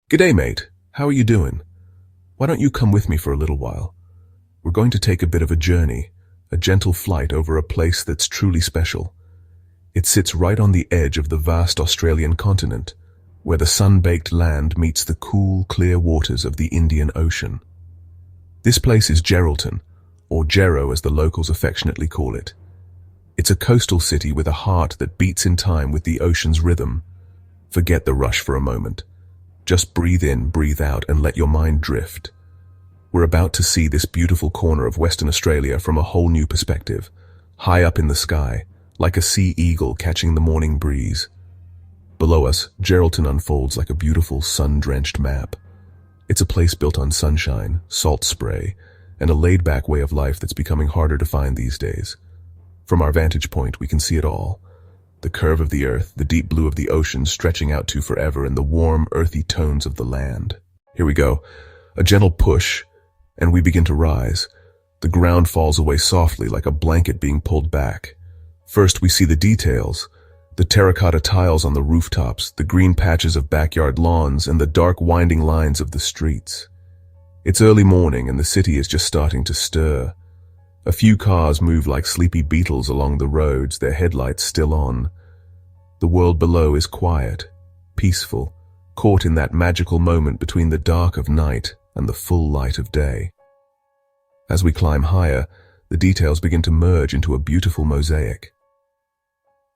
G'day, mate. How are you doing? Why don't you come with me for a little while? We're going to take a bit of a journey, a gentle flight over a place that's truly special. It sits right on the edge of the vast Australian continent, where the sun-baked land meets the cool, clear waters of the Indian Ocean. This place is Geraldton, or Gero as the locals affectionately call it. It's a coastal city with a heart that beats in time with the ocean's rhythm. Forget the rush for a moment. Just breathe in, breathe out, and let your mind drift. We're about to see this beautiful corner of Western Australia from a whole new perspective, high up in the sky, like a sea eagle catching the morning breeze. Below us, Geraldton unfolds like a beautiful sun-drenched map. It's a place built on sunshine, salt spray, and a laid-back way of life that's becoming harder to find these days. From our vantage point, we can see it all. The curve of the earth, the deep blue of the ocean stretching out to forever, and the warm, earthy tones of the land. Here we go. A gentle push, and we begin to rise. The ground falls away softly like a blanket being pulled back. First, we see the details. The terracotta tiles on the rooftops, the green patches of backyard lawns, and the dark winding lines of the streets. It's early morning and the city is just starting to stir. A few cars move like sleepy beetles along the roads, their headlights still on. The world below is quiet, peaceful, caught in that magical moment between the dark of night and the full light of day. As we climb higher, the details begin to merge into a beautiful mosaic.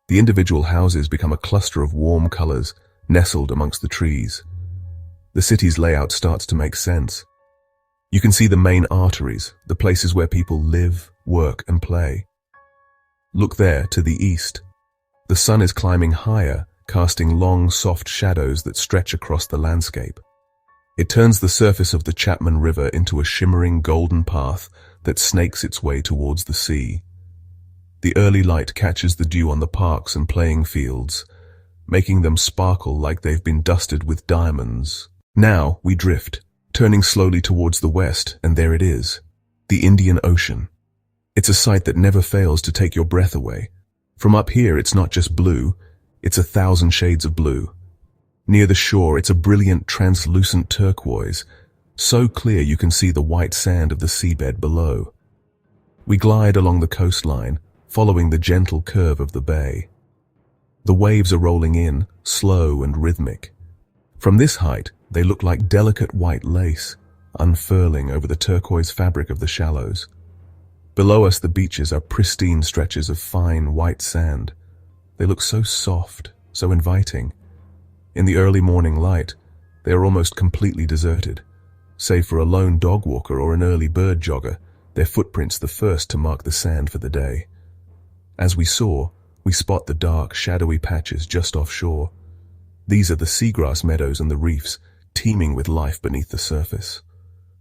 The individual houses become a cluster of warm colors, nestled amongst the trees. The city's layout starts to make sense. You can see the main arteries, the places where people live, work, and play. Look there, to the east. The sun is climbing higher, casting long, soft shadows that stretch across the landscape. It turns the surface of the Chapman River into a shimmering golden path that snakes its way towards the sea. The early light catches the dew on the parks and playing fields, making them sparkle like they've been dusted with diamonds. Now we drift, turning slowly towards the west, and there it is, the Indian Ocean. It's a sight that never fails to take your breath away. From up here, it's not just blue, it's 1,000 shades of blue. Near the shore, it's a brilliant, translucent turquoise, so clear you can see the white sand of the seabed below. We glide along the coastline, following the gentle curve of the bay. The waves are rolling in, slow and rhythmic. From this height, they look like delicate white lace, unfurling over the turquoise fabric of the shallows. Below us, the beaches are pristine stretches of fine, white sand. They look so soft, so inviting. In the early morning light, they are almost completely deserted. Save for a lone dog walker or an early bird jogger, their footprints the first to mark the sand for the day. As we soar, we spot the dark, shadowy patches just offshore. These are the seagrass meadows and the reefs, teeming with life beneath the surface.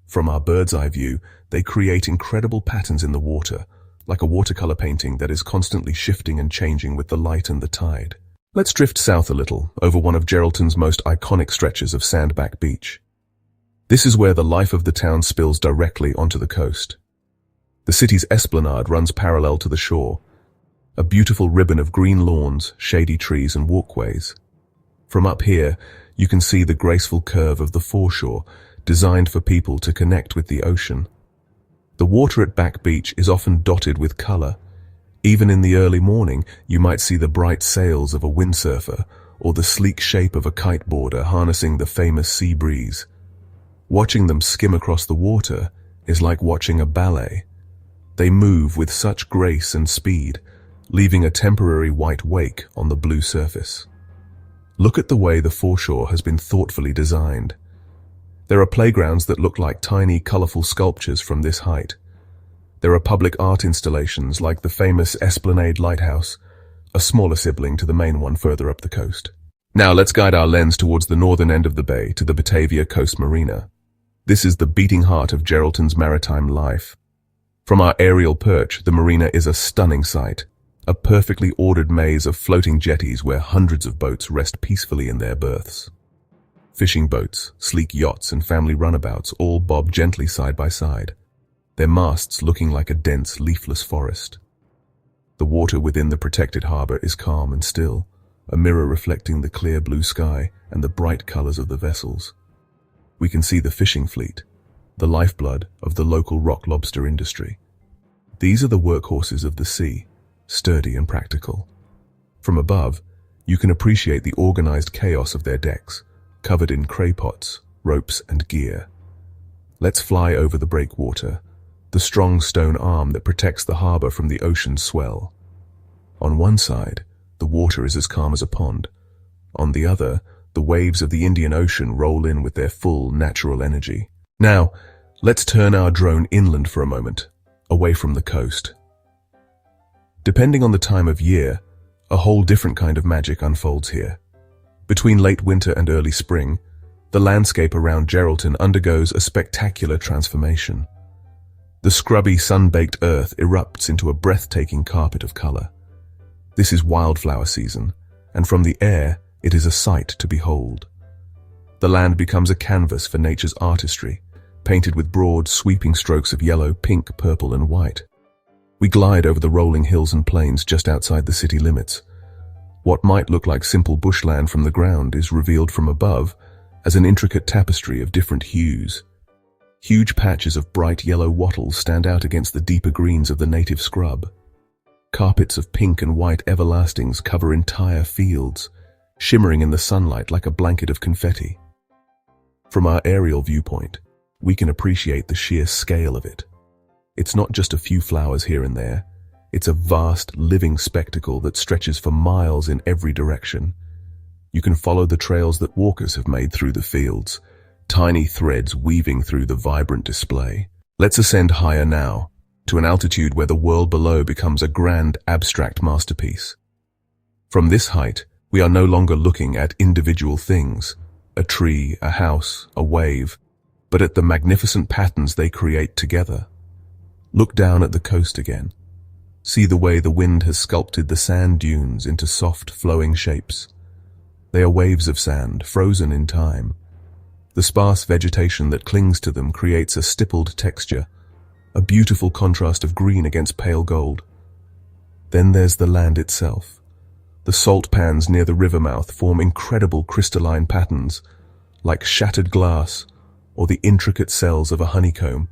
From our bird's eye view, they create incredible patterns in the water, like a watercolor painting that is constantly shifting and changing with the light and the tide. Let's drift south a little, over one of Geraldton's most iconic stretches of Sandback Beach. This is where the life of the town spills directly onto the coast. The city's esplanade runs parallel to the shore, a beautiful ribbon of green lawns, shady trees, and walkways. From up here, you can see the graceful curve of the foreshore, designed for people to connect with the ocean. The water at Back Beach is often dotted with color. Even in the early morning, you might see the bright sails of a windsurfer or the sleek shape of a kiteboarder harnessing the famous sea breeze. Watching them skim across the water is like watching a ballet. They move with such grace and speed, leaving a temporary white wake on the blue surface. Look at the way the foreshore has been thoughtfully designed. There are playgrounds that look like tiny, colorful sculptures from this height. There are public art installations like the famous Esplanade Lighthouse, a smaller sibling to the main one further up the coast. Now let's guide our lens towards the northern end of the bay to the Batavia Coast Marina. This is the beating heart of Geraldton's maritime life. From our aerial perch, the marina is a stunning sight, a perfectly ordered maze of floating jetties where hundreds of boats rest peacefully in their berths. Fishing boats, sleek yachts, and family runabouts all bob gently side by side, their masts looking like a dense, leafless forest. The water within the protected harbor is calm and still, a mirror reflecting the clear blue sky and the bright colors of the vessels. we can see the fishing fleet, the lifeblood of the local rock lobster industry. These are the workhorses of the sea, sturdy and practical. From above, you can appreciate the organized chaos of their decks, covered in craypots, ropes, and gear. Let's fly over the breakwater, the strong stone arm that protects the harbor from the ocean's swell. On one side, the water is as calm as a pond. On the other, the waves of the Indian Ocean roll in with their full natural energy. Now, let's turn our drone inland for a moment, away from the coast. Depending on the time of year, a whole different kind of magic unfolds here. Between late winter and early spring, the landscape around Geraldton undergoes a spectacular transformation. The scrubby, sun-baked earth erupts into a breathtaking carpet of color. This is wildflower season, and from the air, it is a sight to behold. The land becomes a canvas for nature's artistry, painted with broad, sweeping strokes of yellow, pink, purple, and white. We glide over the rolling hills and plains just outside the city limits. What might look like simple bushland from the ground is revealed from above as an intricate tapestry of different hues. Huge patches of bright yellow wattles stand out against the deeper greens of the native scrub. Carpets of pink and white everlastings cover entire fields, shimmering in the sunlight like a blanket of confetti. From our aerial viewpoint, we can appreciate the sheer scale of it. It's not just a few flowers here and there. It's a vast, living spectacle that stretches for miles in every direction. You can follow the trails that walkers have made through the fields, tiny threads weaving through the vibrant display. Let's ascend higher now, to an altitude where the world below becomes a grand, abstract masterpiece. From this height, we are no longer looking at individual things, a tree, a house, a wave, but at the magnificent patterns they create together. Look down at the coast again. See the way the wind has sculpted the sand dunes into soft, flowing shapes. They are waves of sand, frozen in time. The sparse vegetation that clings to them creates a stippled texture, a beautiful contrast of green against pale gold. Then there's the land itself. The salt pans near the river mouth form incredible crystalline patterns, like shattered glass or the intricate cells of a honeycomb.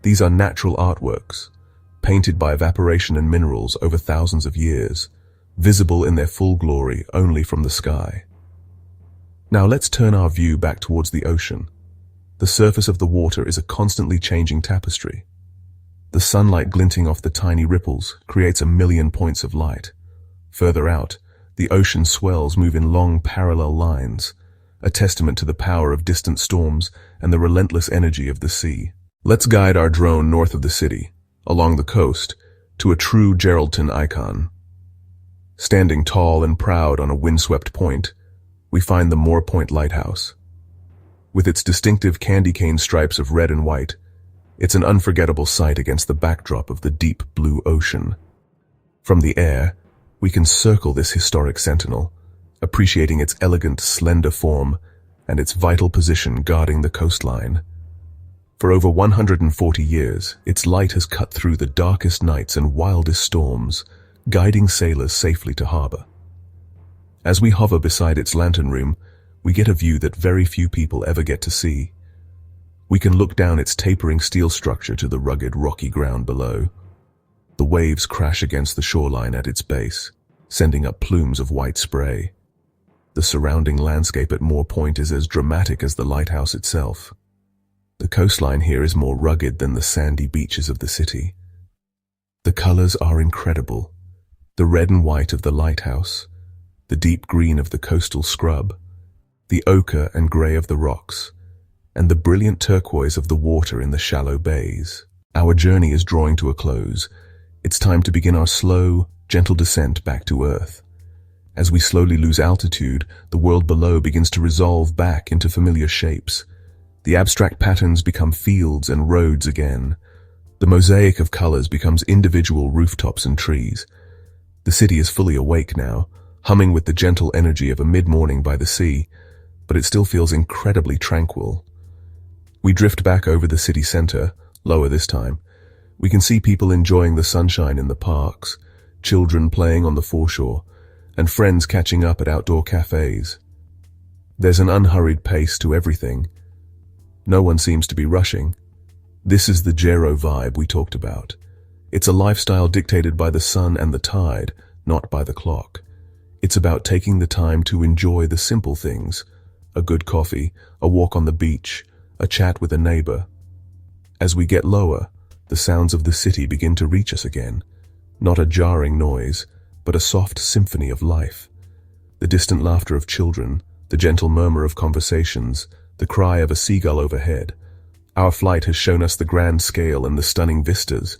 These are natural artworks, painted by evaporation and minerals over thousands of years, visible in their full glory only from the sky. Now let's turn our view back towards the ocean. The surface of the water is a constantly changing tapestry. The sunlight glinting off the tiny ripples creates a million points of light. Further out, the ocean swells move in long parallel lines, a testament to the power of distant storms and the relentless energy of the sea. Let's guide our drone north of the city, along the coast, to a true Geraldton icon. Standing tall and proud on a windswept point, we find the Moore Point Lighthouse. With its distinctive candy cane stripes of red and white, it's an unforgettable sight against the backdrop of the deep blue ocean. From the air, we can circle this historic sentinel, appreciating its elegant, slender form and its vital position guarding the coastline. For over 140 years, its light has cut through the darkest nights and wildest storms, guiding sailors safely to harbor. As we hover beside its lantern room, we get a view that very few people ever get to see. We can look down its tapering steel structure to the rugged, rocky ground below. The waves crash against the shoreline at its base, sending up plumes of white spray. The surrounding landscape at Moore Point is as dramatic as the lighthouse itself. The coastline here is more rugged than the sandy beaches of the city. The colors are incredible. The red and white of the lighthouse, the deep green of the coastal scrub, the ochre and gray of the rocks, and the brilliant turquoise of the water in the shallow bays. Our journey is drawing to a close. It's time to begin our slow, gentle descent back to Earth. As we slowly lose altitude, the world below begins to resolve back into familiar shapes. The abstract patterns become fields and roads again. The mosaic of colors becomes individual rooftops and trees. The city is fully awake now, humming with the gentle energy of a mid-morning by the sea, but it still feels incredibly tranquil. We drift back over the city center, lower this time. We can see people enjoying the sunshine in the parks, children playing on the foreshore, and friends catching up at outdoor cafes. There's an unhurried pace to everything. No one seems to be rushing. This is the Gero vibe we talked about. It's a lifestyle dictated by the sun and the tide, not by the clock. It's about taking the time to enjoy the simple things: a good coffee, a walk on the beach, a chat with a neighbor. As we get lower, the sounds of the city begin to reach us again. Not a jarring noise, but a soft symphony of life. The distant laughter of children, the gentle murmur of conversations, the cry of a seagull overhead. Our flight has shown us the grand scale and the stunning vistas.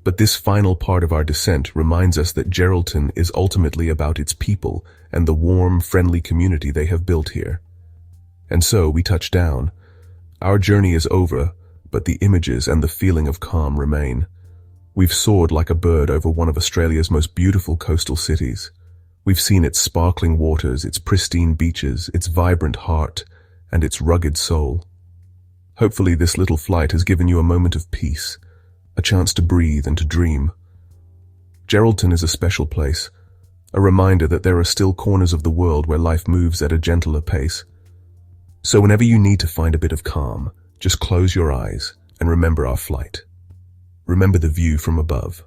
But this final part of our descent reminds us that Geraldton is ultimately about its people and the warm, friendly community they have built here. And so we touch down. Our journey is over, but the images and the feeling of calm remain. We've soared like a bird over one of Australia's most beautiful coastal cities. We've seen its sparkling waters, its pristine beaches, its vibrant heart, and its rugged soul. Hopefully this little flight has given you a moment of peace, a chance to breathe and to dream. Geraldton is a special place, a reminder that there are still corners of the world where life moves at a gentler pace. So whenever you need to find a bit of calm, just close your eyes and remember our flight. Remember the view from above.